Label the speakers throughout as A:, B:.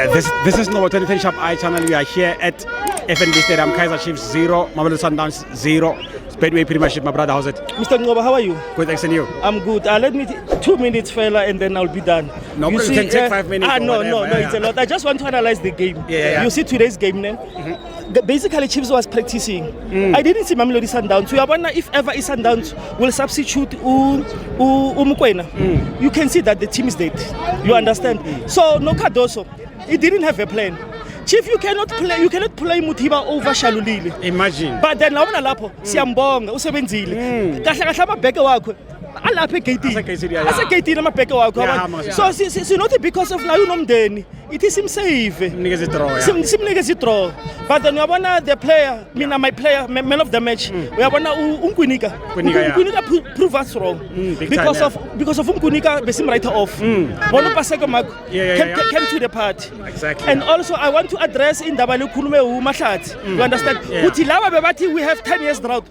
A: This is Novo 2010 Sharp Eye channel. We are here at FNB Stadium. Kaizer Chiefs 0, Mamelodi Sundowns 0. Speedway Premiership, my brother. How's it?
B: Mr. Ngoba, how are you?
A: Good, thanks, and you?
B: I'm good. Let me 2 minutes, fella, and then I'll be done.
A: No, you can take 5 minutes.
B: No, it's a lot. I just want to analyze the game.
A: Yeah.
B: You see today's game, then? Basically, Chiefs was practicing. I didn't see Mamelodi Sundowns. We are wondering if ever Sundowns will substitute Mukwena. You can see that the team is dead. You understand? So, no Cardoso. He didn't have a plan. Chief, you cannot play Mutiba over Shalulile.
A: Imagine.
B: But then lawona lapho siyambonga usebenzile. Kahle kahle amabheke wakho alapha egate. Asegate amabheke wakho. So it's not because of nayo nomndeni. It is him save. Simnikeze draw. But then uyabona the player, my player, man of the match. Uyabona uNkwinika. Nkwinika prove us wrong. Because of uNkwinika besim right off. Bona paseka Mark came to the party.
A: Exactly.
B: And also I want to address in Dabali Khulume uMahlatsi. You understand? Uthi lawa bebathi we have 10 years drought.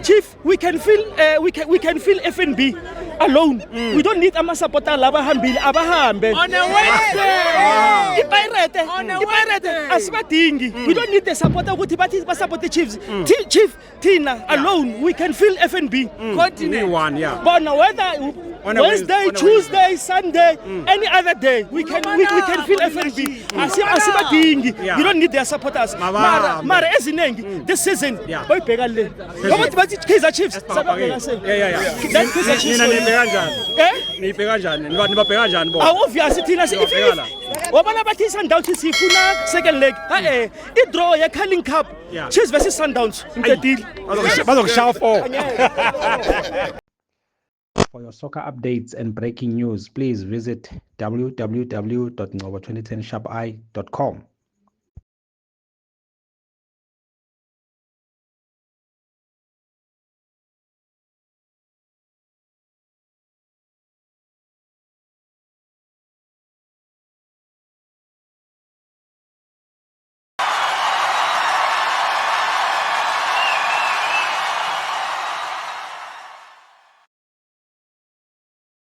B: Chief, we can feel FNB alone. We don't need ama supporter laba hambile abahambe.
C: On a Wednesday.
B: Ipirate asibadingi. We don't need the supporter ukuthi bathi support the Chiefs. Chief Tina alone we can feel FNB.
A: Continue one, yeah.
B: But now whether Wednesday, Tuesday, Sunday, any other day, we can feel FNB. Asibadingi. You don't need their supporters. Mara ezinengi this season. Boy bheka le. Bathi Kaizer Chiefs.
A: Yeah.
B: That Kaizer Chiefs.
A: Nibheka njani? Nibabheka njani bo?
B: Obviously Tina wabona bathi Sundowns sifuna second leg. I-draw ye Carling Cup. Chiefs versus Sundowns.
A: Bazokushaya for.
D: For your soccer updates and breaking news, please visit www.ngoba2010sharpeye.com.